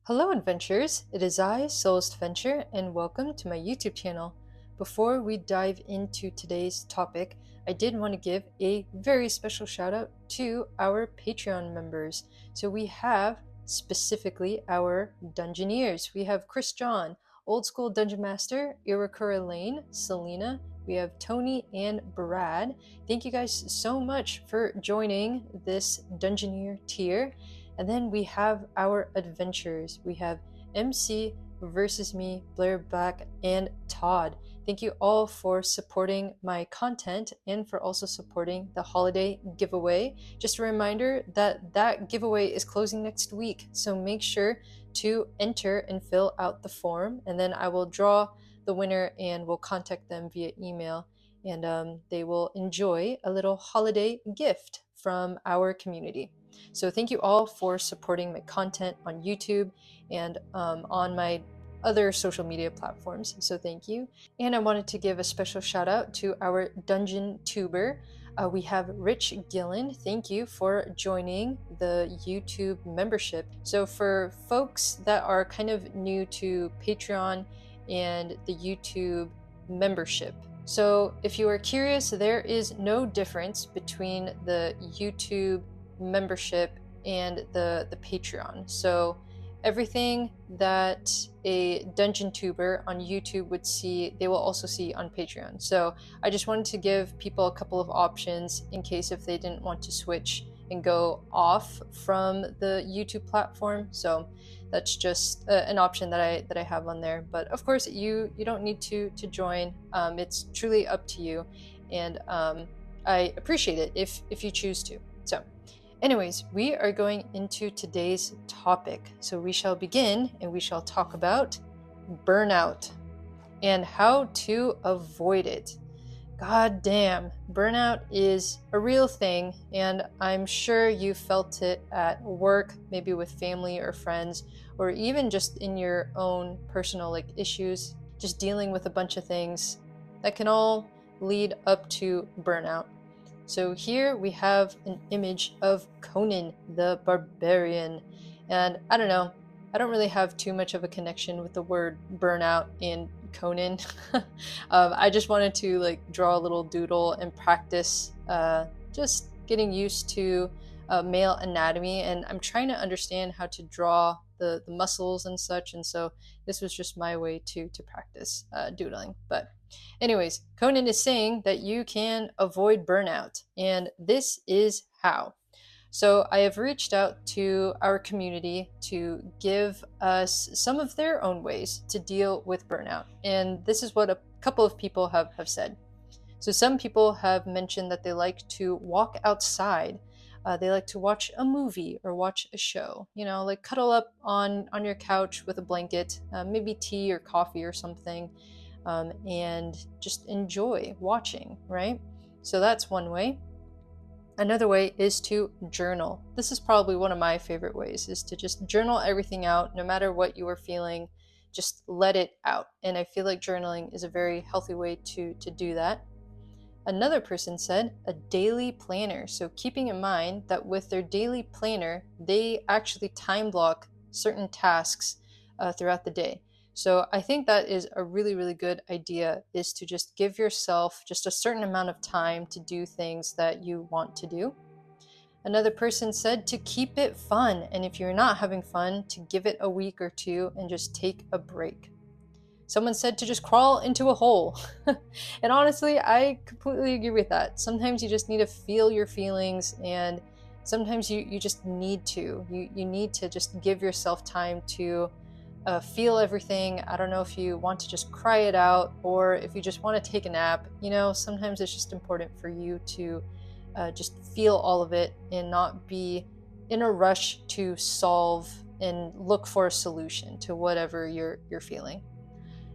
Hello adventurers, it is I, Soul's Adventure, and welcome to my YouTube channel. Before we dive into today's topic, I did want to give a very special shout out to our Patreon members. So we have specifically our Dungeoneers. We have Chris John, Old School Dungeon Master, Irakura Lane, Selena, we have Tony and Brad. Thank you guys so much for joining this Dungeoneer tier. And then we have our adventures. We have MC versus me, Blair Black, and Todd. Thank you all for supporting my content and for also supporting the holiday giveaway. Just a reminder that that giveaway is closing next week, so make sure to enter and fill out the form, and then I will draw the winner and will contact them via email, and they will enjoy a little holiday gift from our community. So thank you all for supporting my content on YouTube and on my other social media platforms. So thank you. And I wanted to give a special shout out to our Dungeon Tuber. We have Rich Gillen. Thank you for joining the YouTube membership. So for folks that are kind of new to Patreon and the YouTube membership, so if you are curious, there is no difference between the YouTube membership and the Patreon. So everything that a dungeon tuber on YouTube would see, they will also see on Patreon. So I just wanted to give people a couple of options in case if they didn't want to switch and go off from the YouTube platform. So that's just an option that I have on there. But of course, you don't need to join. It's truly up to you, and I appreciate it if you choose to. So anyways, we are going into today's topic. So we shall begin and we shall talk about burnout and how to avoid it. God damn, burnout is a real thing, and I'm sure you felt it at work, maybe with family or friends, or even just in your own personal issues, just dealing with a bunch of things that can all lead up to burnout. So here we have an image of Conan the Barbarian, and I don't know, I don't really have too much of a connection with the word burnout in Conan. I just wanted to draw a little doodle and practice just getting used to male anatomy, and I'm trying to understand how to draw the muscles and such, and so this was just my way to practice doodling. But anyways, Conan is saying that you can avoid burnout, and this is how. So I have reached out to our community to give us some of their own ways to deal with burnout. And this is what a couple of people have said. So some people have mentioned that they like to walk outside. They like to watch a movie or watch a show, like cuddle up on your couch with a blanket, maybe tea or coffee or something, and just enjoy watching, right? So that's one way. Another way is to journal. This is probably one of my favorite ways, is to just journal everything out, no matter what you are feeling, just let it out. And I feel like journaling is a very healthy way to do that. Another person said a daily planner. So keeping in mind that with their daily planner, they actually time block certain tasks throughout the day. So I think that is a really, really good idea, is to just give yourself just a certain amount of time to do things that you want to do. Another person said to keep it fun, and if you're not having fun, to give it a week or two and just take a break. Someone said to just crawl into a hole. And honestly, I completely agree with that. Sometimes you just need to feel your feelings, and sometimes you just need to. You need to just give yourself time to feel everything. I don't know if you want to just cry it out or if you just want to take a nap. Sometimes it's just important for you to just feel all of it and not be in a rush to solve and look for a solution to whatever you're feeling.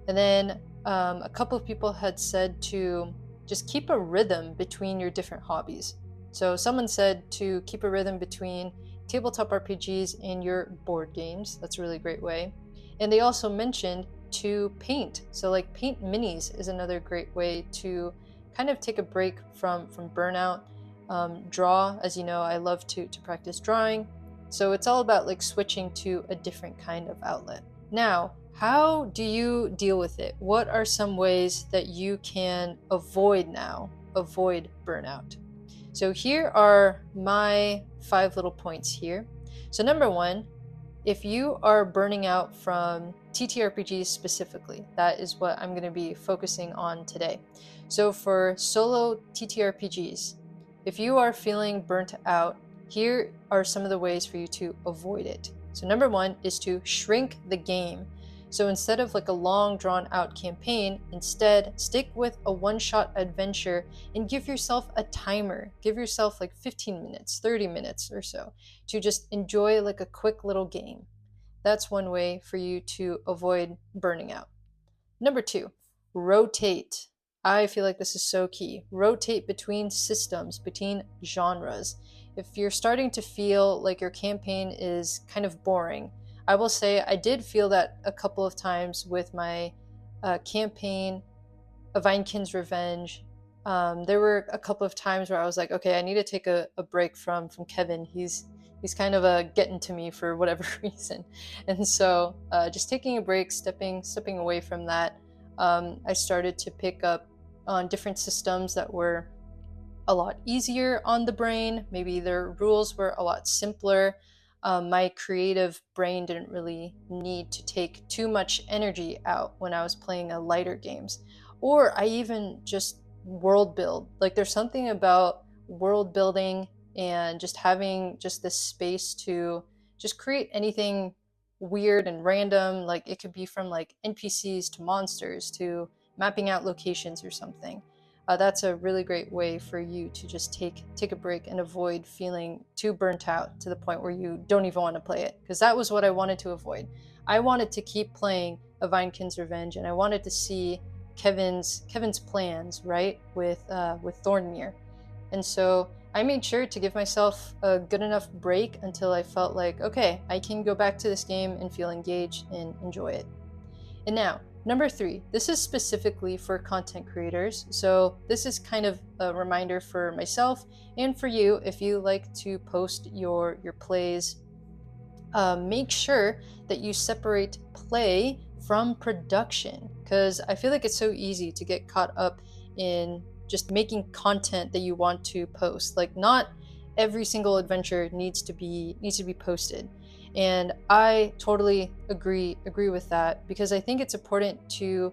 And then a couple of people had said to just keep a rhythm between your different hobbies. So someone said to keep a rhythm between tabletop RPGs and your board games. That's a really great way. And they also mentioned to paint. So paint minis is another great way to kind of take a break from burnout. Draw, as you know, I love to practice drawing. So it's all about like switching to a different kind of outlet. Now, how do you deal with it? What are some ways that you can avoid burnout? So here are my 5 little points here. So number 1, if you are burning out from TTRPGs specifically, that is what I'm going to be focusing on today. So for solo TTRPGs, if you are feeling burnt out, here are some of the ways for you to avoid it. So number 1 is to shrink the game. So instead of like a long drawn out campaign, instead stick with a one-shot adventure and give yourself a timer. Give yourself like 15 minutes, 30 minutes or so to just enjoy like a quick little game. That's one way for you to avoid burning out. Number 2, rotate. I feel like this is so key. Rotate between systems, between genres. If you're starting to feel like your campaign is kind of boring, I will say I did feel that a couple of times with my campaign, Vainkyn's Revenge. There were a couple of times where I was like, okay, I need to take a break from Kevin. He's kind of getting to me for whatever reason. And so just taking a break, stepping away from that, I started to pick up on different systems that were a lot easier on the brain. Maybe their rules were a lot simpler. My creative brain didn't really need to take too much energy out when I was playing lighter games. Or I even just world build. Like there's something about world building and just having just this space to just create anything weird and random. Like it could be from like NPCs to monsters to mapping out locations or something. That's a really great way for you to just take a break and avoid feeling too burnt out to the point where you don't even want to play it, because that was what I wanted to avoid. I wanted to keep playing A Vainkyn's Revenge, and I wanted to see Kevin's plans, right, with Thornmere. And so I made sure to give myself a good enough break until I felt like, okay, I can go back to this game and feel engaged and enjoy it. And now, number 3, this is specifically for content creators. So this is kind of a reminder for myself and for you if you like to post your plays. Make sure that you separate play from production, because I feel like it's so easy to get caught up in just making content that you want to post. Like not every single adventure needs to be posted. And I totally agree with that, because I think it's important to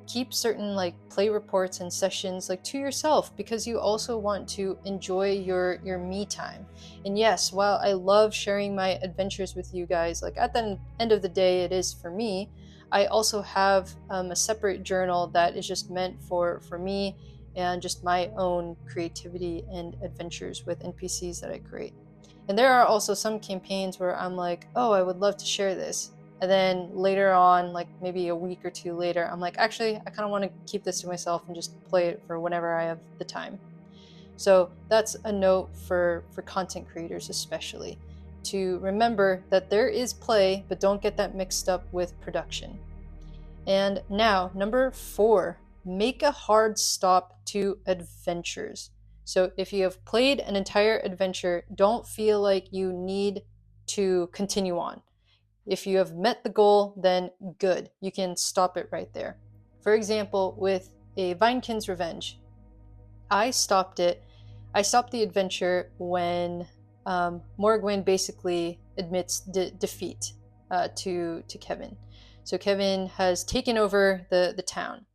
keep certain like play reports and sessions like to yourself, because you also want to enjoy your me time. And yes, while I love sharing my adventures with you guys, like at the end of the day it is for me, I also have a separate journal that is just meant for me and just my own creativity and adventures with NPCs that I create. And there are also some campaigns where I'm like, oh, I would love to share this. And then later on, like maybe a week or 2 later, I'm like, actually, I kind of want to keep this to myself and just play it for whenever I have the time. So that's a note for content creators especially, to remember that there is play, but don't get that mixed up with production. And now, number 4, make a hard stop to adventures. So if you have played an entire adventure, don't feel like you need to continue on. If you have met the goal, then good. You can stop it right there. For example, with A Vainkyn's Revenge, I stopped the adventure when Morgwyn basically admits defeat to Kevin. So Kevin has taken over the town.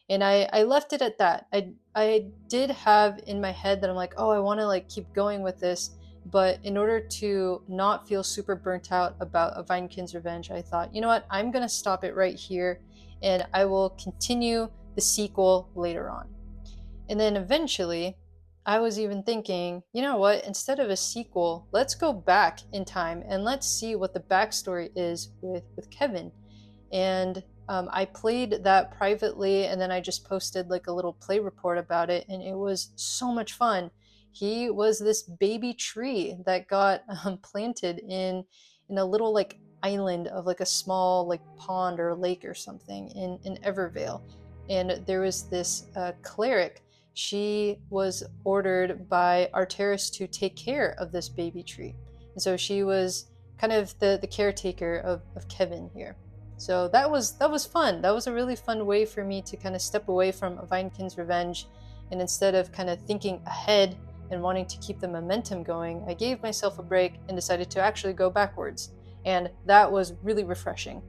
And I left it at that. I did have in my head that I'm like, oh, I want to like keep going with this. But in order to not feel super burnt out about A Vainkyn's Revenge, I thought, you know what, I'm going to stop it right here and I will continue the sequel later on. And then eventually, I was even thinking, you know what, instead of a sequel, let's go back in time and let's see what the backstory is with Kevin. And I played that privately, and then I just posted like a little play report about it, and it was so much fun. He was this baby tree that got planted in a little like island of like a small like pond or lake or something in Evervale. And there was this cleric. She was ordered by Arteris to take care of this baby tree. And so she was kind of the caretaker of Kevin here. So that was fun. That was a really fun way for me to kind of step away from Veinkin's Revenge, and instead of kind of thinking ahead and wanting to keep the momentum going, I gave myself a break and decided to actually go backwards. And that was really refreshing.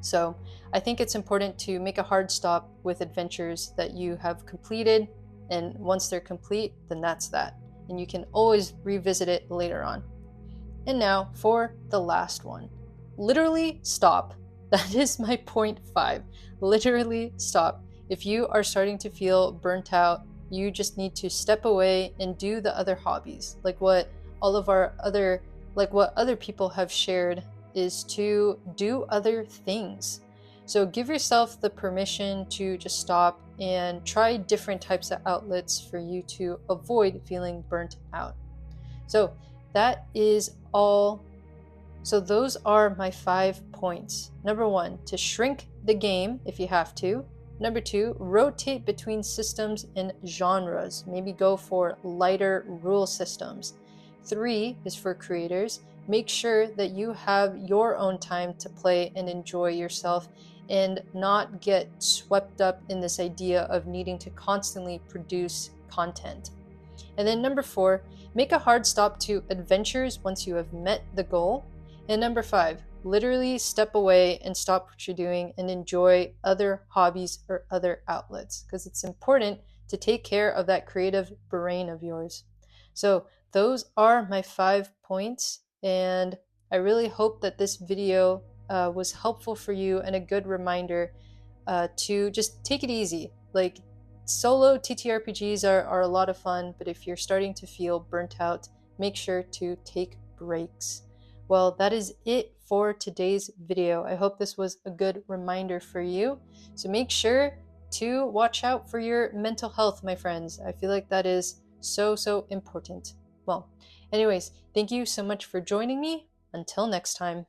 So I think it's important to make a hard stop with adventures that you have completed, and once they're complete, then that's that. And you can always revisit it later on. And now for the last one. Literally stop. That is my point 5. Literally stop. If you are starting to feel burnt out, you just need to step away and do the other hobbies. Like what other people have shared is to do other things. So give yourself the permission to just stop and try different types of outlets for you to avoid feeling burnt out. So that is all. So those are my 5 points. Number 1, to shrink the game if you have to. Number 2, rotate between systems and genres. Maybe go for lighter rule systems. 3 is for creators. Make sure that you have your own time to play and enjoy yourself and not get swept up in this idea of needing to constantly produce content. And then number 4, make a hard stop to adventures once you have met the goal. And number 5, literally step away and stop what you're doing and enjoy other hobbies or other outlets, because it's important to take care of that creative brain of yours. So those are my 5 points, and I really hope that this video was helpful for you and a good reminder to just take it easy. Like, solo TTRPGs are a lot of fun, but if you're starting to feel burnt out, make sure to take breaks. Well, that is it for today's video. I hope this was a good reminder for you. So make sure to watch out for your mental health, my friends. I feel like that is so important. Well, anyways, thank you so much for joining me. Until next time.